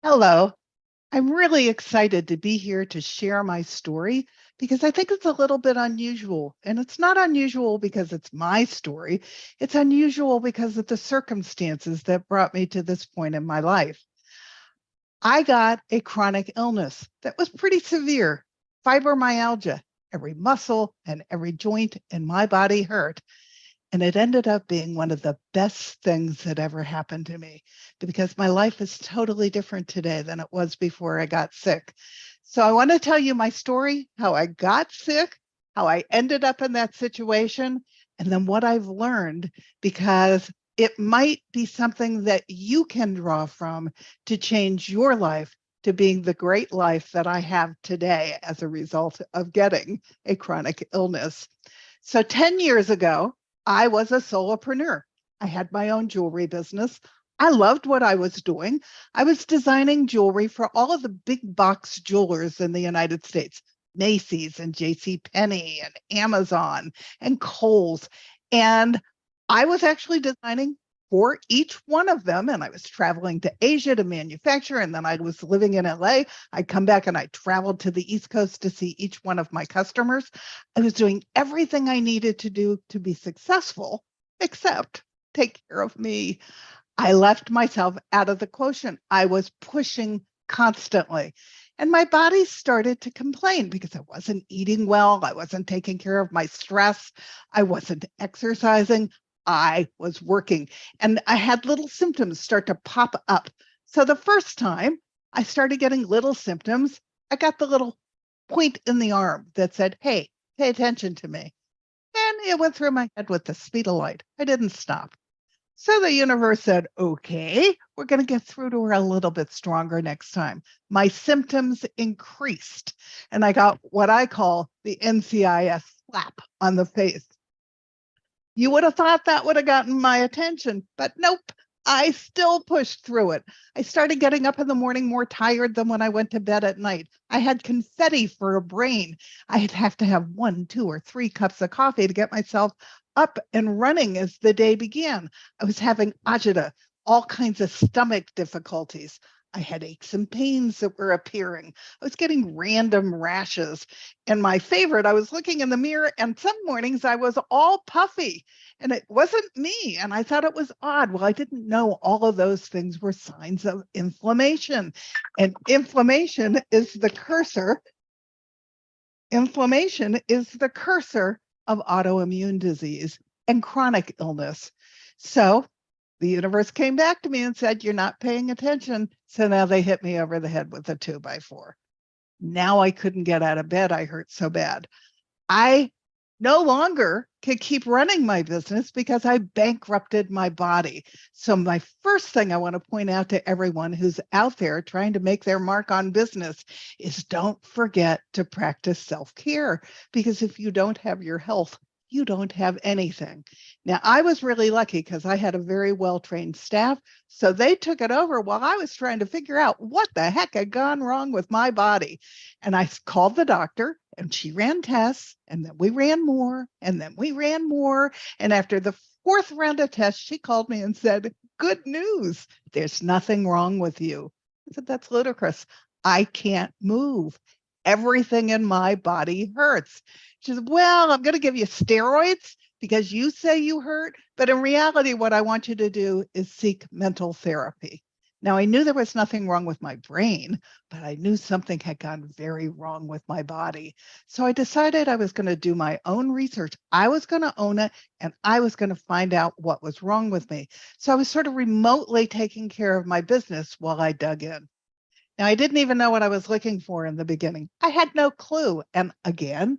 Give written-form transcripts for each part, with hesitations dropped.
Hello. I'm really excited to be here to share my story because I think it's a little bit unusual. And it's not unusual because it's my story, it's unusual because of the circumstances that brought me to this point in my life. I got a chronic illness that was pretty severe, fibromyalgia. Every muscle and every joint in my body hurt. And it ended up being one of the best things that ever happened to me because my life is totally different today than it was before I got sick. So I want to tell you my story, how I got sick, how I ended up in that situation, and then what I've learned because it might be something that you can draw from to change your life to being the great life that I have today as a result of getting a chronic illness. So 10 years ago, I was a solopreneur. I had my own jewelry business. I loved what I was doing. I was designing jewelry for all of the big box jewelers in the United States, Macy's and JC Penney and Amazon and Kohl's. And I was actually designing for each one of them. And I was traveling to Asia to manufacture. And then I was living in LA. I'd come back and I traveled to the East Coast to see each one of my customers. I was doing everything I needed to do to be successful, except take care of me. I left myself out of the quotient. I was pushing constantly. And my body started to complain because I wasn't eating well. I wasn't taking care of my stress. I wasn't exercising. I was working. And I had little symptoms start to pop up. So the first time I started getting little symptoms, I got the little point in the arm that said, hey, pay attention to me. And it went through my head with the speed of light. I didn't stop. So the universe said, okay, we're going to get through to her a little bit stronger next time. My symptoms increased, and I got what I call the NCIS slap on the face. You would have thought that would have gotten my attention, but nope. I still pushed through it. I started getting up in the morning more tired than when I went to bed at night. I had confetti for a brain. I'd have to have 1, 2, or 3 cups of coffee to get myself up and running as the day began. I was having agita, all kinds of stomach difficulties. I had aches and pains that were appearing. I was getting random rashes. And my favorite, I was looking in the mirror, and some mornings I was all puffy, and it wasn't me. And I thought it was odd. Well, I didn't know all of those things were signs of inflammation. And inflammation is the cursor. Inflammation is the cursor of autoimmune disease and chronic illness. So the universe came back to me and said, you're not paying attention. So now they hit me over the head with a 2x4. Now I couldn't get out of bed. I hurt so bad. I no longer could keep running my business because I bankrupted my body. So my first thing I want to point out to everyone who's out there trying to make their mark on business is don't forget to practice self-care, because if you don't have your health, you don't have anything. Now, I was really lucky because I had a very well-trained staff. So they took it over while I was trying to figure out what the heck had gone wrong with my body. And I called the doctor and she ran tests, and then we ran more, and then we ran more. And after the 4th round of tests, she called me and said, good news, there's nothing wrong with you. I said, that's ludicrous. I can't move. Everything in my body hurts. She said, well, I'm going to give you steroids because you say you hurt, but in reality, what I want you to do is seek mental therapy. Now, I knew there was nothing wrong with my brain, but I knew something had gone very wrong with my body. So I decided I was going to do my own research. I was going to own it, and I was going to find out what was wrong with me. So I was sort of remotely taking care of my business while I dug in. Now, I didn't even know what I was looking for in the beginning. I had no clue. And again,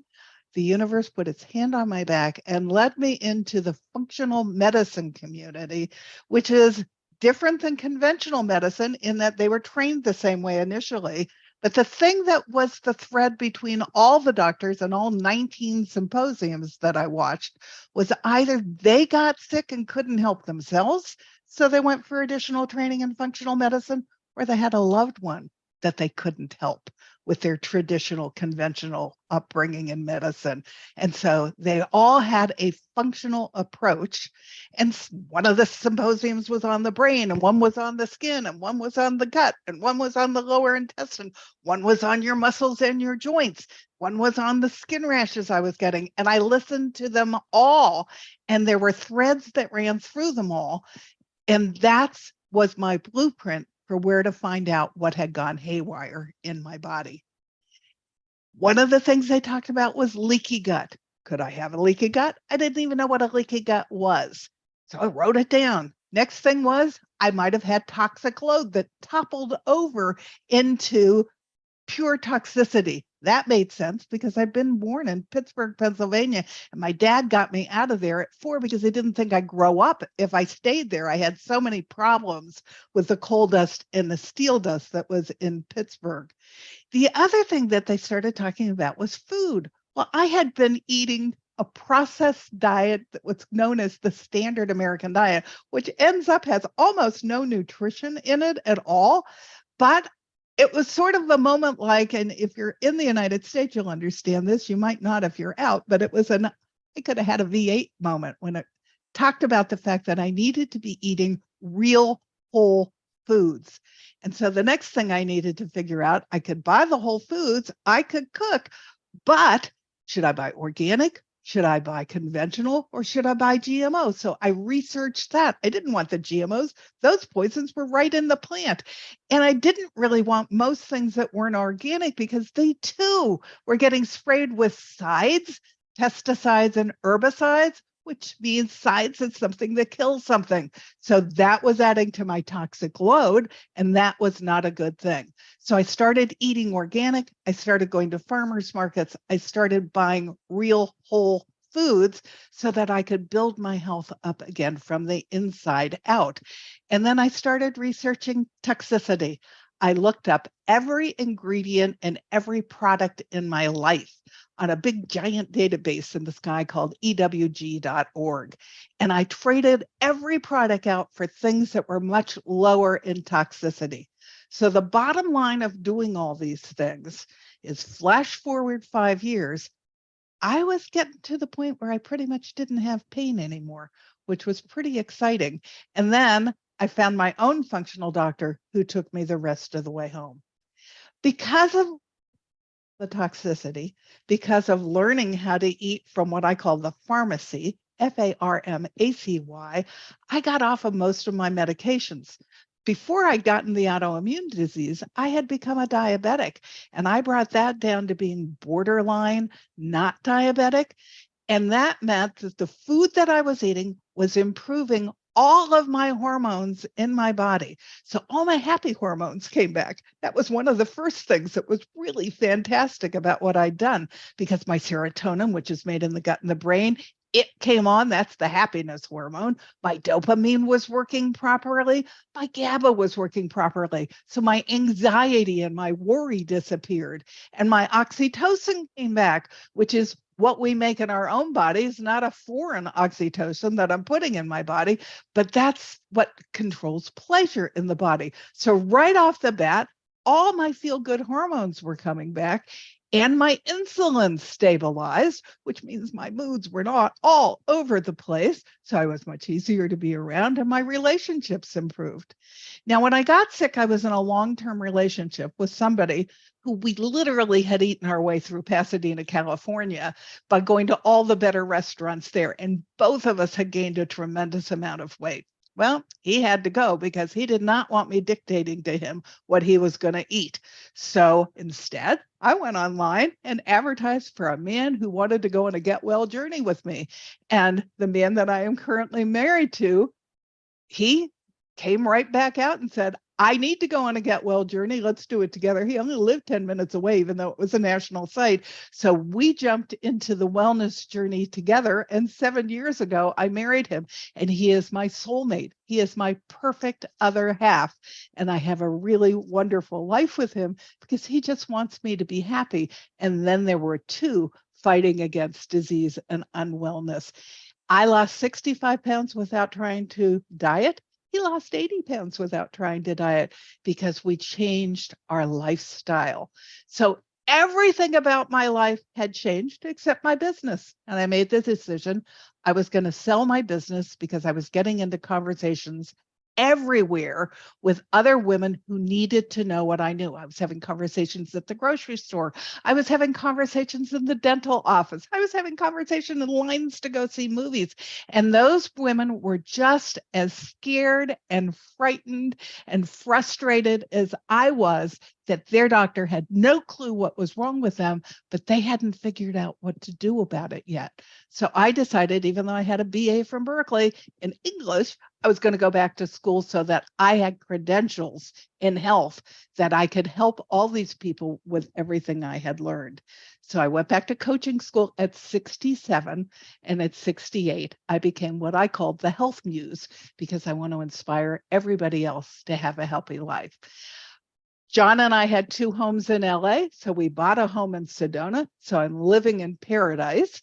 the universe put its hand on my back and led me into the functional medicine community, which is different than conventional medicine in that they were trained the same way initially. But the thing that was the thread between all the doctors and all 19 symposiums that I watched was either they got sick and couldn't help themselves, so they went for additional training in functional medicine, or they had a loved one that they couldn't help with their traditional, conventional upbringing in medicine. And so they all had a functional approach. And one of the symposiums was on the brain, and one was on the skin, and one was on the gut, and one was on the lower intestine. One was on your muscles and your joints. One was on the skin rashes I was getting. And I listened to them all. And there were threads that ran through them all. And that was my blueprint for where to find out what had gone haywire in my body. One of the things they talked about was leaky gut. Could I have a leaky gut? I didn't even know what a leaky gut was. So I wrote it down. Next thing was I might have had toxic load that toppled over into pure toxicity. That made sense because I've been born in Pittsburgh, Pennsylvania, and my dad got me out of there at 4 because he didn't think I'd grow up if I stayed there. I had so many problems with the coal dust and the steel dust that was in Pittsburgh. The other thing that they started talking about was food. Well, I had been eating a processed diet that was known as the standard American diet, which ends up has almost no nutrition in it at all. But it was sort of a moment like, and if you're in the United States, you'll understand this. You might not if you're out, but I could have had a V8 moment when it talked about the fact that I needed to be eating real whole foods. And so the next thing I needed to figure out, I could buy the whole foods, I could cook, but should I buy organic? Should I buy conventional or should I buy GMO? So I researched that. I didn't want the GMOs. Those poisons were right in the plant. And I didn't really want most things that weren't organic because they too were getting sprayed with sides, pesticides and herbicides, which means sides is something that kills something. So that was adding to my toxic load, and that was not a good thing. So I started eating organic. I started going to farmers markets. I started buying real whole foods so that I could build my health up again from the inside out. And then I started researching toxicity. I looked up every ingredient and every product in my life on a big giant database in the sky called ewg.org. And I traded every product out for things that were much lower in toxicity. So the bottom line of doing all these things is flash forward 5 years, I was getting to the point where I pretty much didn't have pain anymore, which was pretty exciting. And then I found my own functional doctor who took me the rest of the way home. Because of the toxicity, because of learning how to eat from what I call the pharmacy, FARMACY, I got off of most of my medications. Before I'd gotten the autoimmune disease, I had become a diabetic, and I brought that down to being borderline, not diabetic. And that meant that the food that I was eating was improving all of my hormones in my body. So all my happy hormones came back. That was one of the first things that was really fantastic about what I'd done, because my serotonin, which is made in the gut and the brain, it came on. That's the happiness hormone. My dopamine was working properly. My GABA was working properly. So my anxiety and my worry disappeared. And my oxytocin came back, which is what we make in our own bodies, not a foreign oxytocin that I'm putting in my body, but that's what controls pleasure in the body. So right off the bat, all my feel-good hormones were coming back, and my insulin stabilized, which means my moods were not all over the place. So I was much easier to be around, and my relationships improved. Now, when I got sick, I was in a long-term relationship with somebody who we literally had eaten our way through Pasadena, California, by going to all the better restaurants there. And both of us had gained a tremendous amount of weight. Well, he had to go because he did not want me dictating to him what he was going to eat. So instead, I went online and advertised for a man who wanted to go on a get well journey with me. And the man that I am currently married to, he came right back out and said, I need to go on a get well journey. Let's do it together. He only lived 10 minutes away, even though it was a national site. So we jumped into the wellness journey together. And 7 years ago, I married him, and he is my soulmate. He is my perfect other half. And I have a really wonderful life with him because he just wants me to be happy. And then there were two fighting against disease and unwellness. I lost 65 pounds without trying to diet. He lost 80 pounds without trying to diet because we changed our lifestyle. So everything about my life had changed except my business. And I made the decision I was going to sell my business because I was getting into conversations everywhere with other women who needed to know what I knew. I was having conversations at the grocery store. I was having conversations in the dental office. I was having conversations in lines to go see movies. And those women were just as scared and frightened and frustrated as I was that their doctor had no clue what was wrong with them, but they hadn't figured out what to do about it yet. So I decided, even though I had a BA from Berkeley in English, I was going to go back to school so that I had credentials in health that I could help all these people with everything I had learned. So I went back to coaching school at 67, and at 68, I became what I called the health muse because I want to inspire everybody else to have a healthy life. John and I had 2 homes in LA, so we bought a home in Sedona. So I'm living in paradise.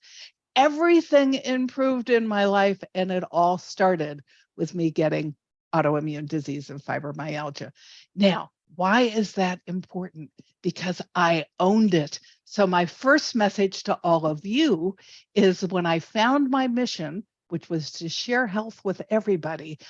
Everything improved in my life, and it all started with me getting autoimmune disease and fibromyalgia. Now, why is that important? Because I owned it. So my first message to all of you is when I found my mission, which was to share health with everybody,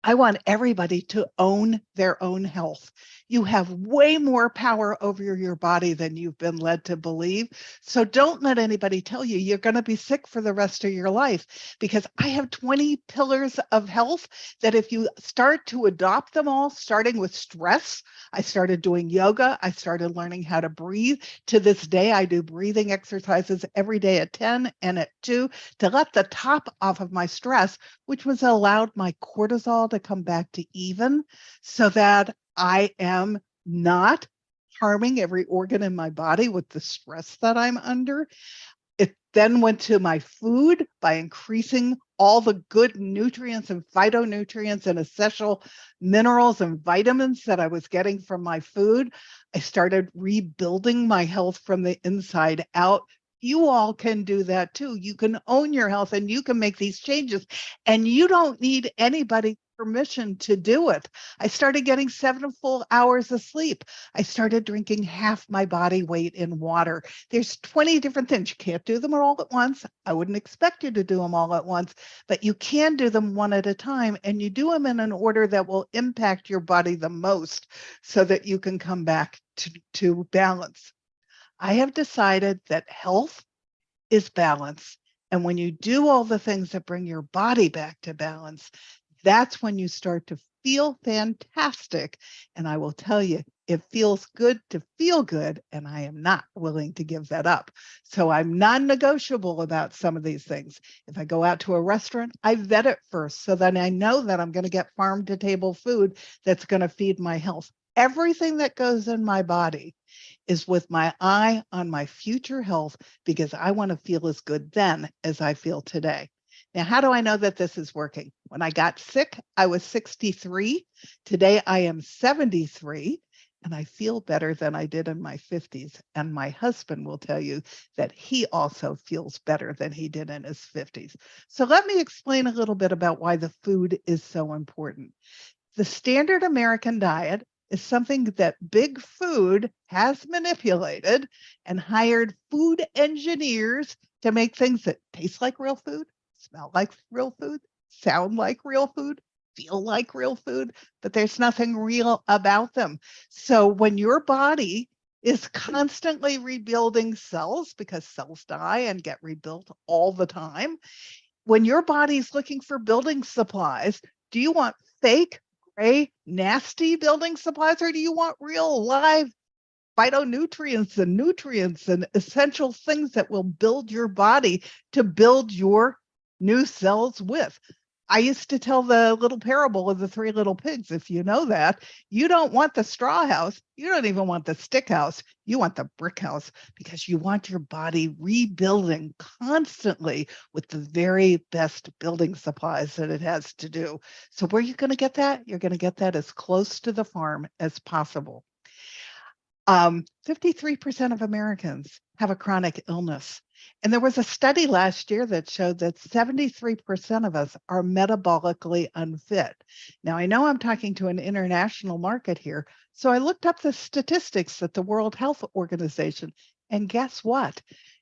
I want everybody to own their own health. You have way more power over your body than you've been led to believe. So don't let anybody tell you you're going to be sick for the rest of your life, because I have 20 pillars of health that if you start to adopt them all, starting with stress, I started doing yoga. I started learning how to breathe. To this day, I do breathing exercises every day at 10 and at 2 to let the top off of my stress, which was allowed my cortisol to come back to even so that I am not harming every organ in my body with the stress that I'm under. It then went to my food by increasing all the good nutrients and phytonutrients and essential minerals and vitamins that I was getting from my food. I started rebuilding my health from the inside out. You all can do that too. You can own your health and you can make these changes, and you don't need anybody's permission to do it. I started getting 7 full hours of sleep. I started drinking half my body weight in water. There's 20 different things. You can't do them all at once. I wouldn't expect you to do them all at once, but you can do them one at a time, and you do them in an order that will impact your body the most so that you can come back to balance. I have decided that health is balance. And when you do all the things that bring your body back to balance, that's when you start to feel fantastic. And I will tell you, it feels good to feel good, and I am not willing to give that up. So I'm non-negotiable about some of these things. If I go out to a restaurant, I vet it first so that I know that I'm going to get farm-to-table food that's going to feed my health. Everything that goes in my body is with my eye on my future health, because I want to feel as good then as I feel today. Now, how do I know that this is working? When I got sick, I was 63. Today, I am 73, and I feel better than I did in my 50s. And my husband will tell you that he also feels better than he did in his 50s. So let me explain a little bit about why the food is so important. The standard American diet is something that big food has manipulated and hired food engineers to make things that taste like real food, smell like real food, sound like real food, feel like real food, but there's nothing real about them. So when your body is constantly rebuilding cells, because cells die and get rebuilt all the time, when your body's looking for building supplies, do you want fake, gray, nasty building supplies, or do you want real, live phytonutrients and nutrients and essential things that will build your body to build your new cells with? I used to tell the little parable of the 3 little pigs. If you know that, you don't want the straw house. You don't even want the stick house. You want the brick house, because you want your body rebuilding constantly with the very best building supplies that it has to do. So where are you going to get that? You're going to get that as close to the farm as possible. 53% of Americans have a chronic illness. And there was a study last year that showed that 73% of us are metabolically unfit. Now, I know I'm talking to an international market here, so I looked up the statistics at the World Health Organization, and guess what?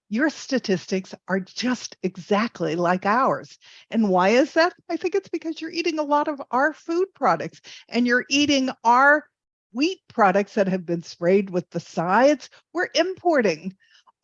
Your statistics are just exactly like ours. And why is that? I think it's because you're eating a lot of our food products and you're eating our wheat products that have been sprayed with the sides. We're importing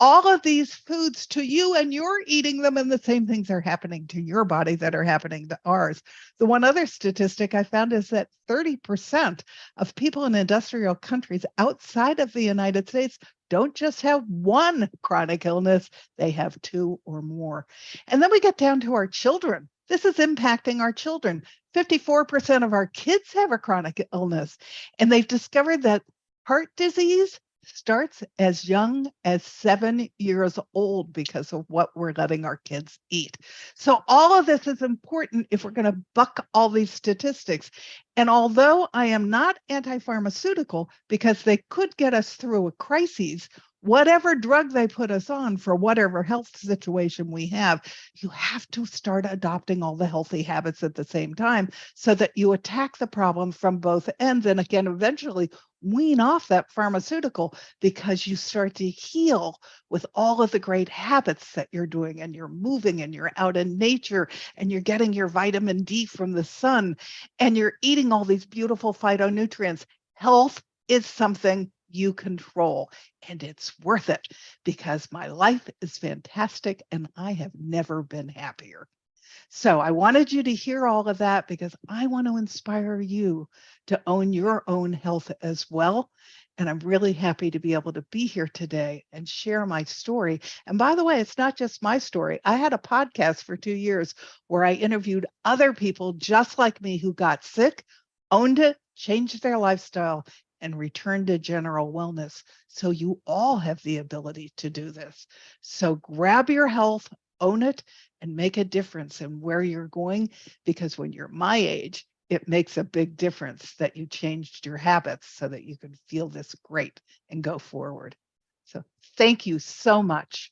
all of these foods to you and you're eating them, and the same things are happening to your body that are happening to ours. The one other statistic I found is that 30% of people in industrial countries outside of the United States don't just have one chronic illness, they have two or more. And then we get down to our children. This is impacting our children. 54% of our kids have a chronic illness, and they've discovered that heart disease starts as young as 7 years old because of what we're letting our kids eat. So all of this is important if we're going to buck all these statistics. And although I am not anti-pharmaceutical, because they could get us through a crisis, whatever drug they put us on for whatever health situation we have, you have to start adopting all the healthy habits at the same time so that you attack the problem from both ends. And again, eventually wean off that pharmaceutical because you start to heal with all of the great habits that you're doing, and you're moving and you're out in nature and you're getting your vitamin D from the sun and you're eating all these beautiful phytonutrients. Health is something you control, and it's worth it because my life is fantastic and I have never been happier. So I wanted you to hear all of that because I want to inspire you to own your own health as well. And I'm really happy to be able to be here today and share my story. And by the way, it's not just my story. I had a podcast for 2 years where I interviewed other people just like me who got sick, owned it, changed their lifestyle, and returned to general wellness. So you all have the ability to do this. So grab your health, own it, and make a difference in where you're going, because when you're my age, it makes a big difference that you changed your habits so that you can feel this great and go forward. So thank you so much.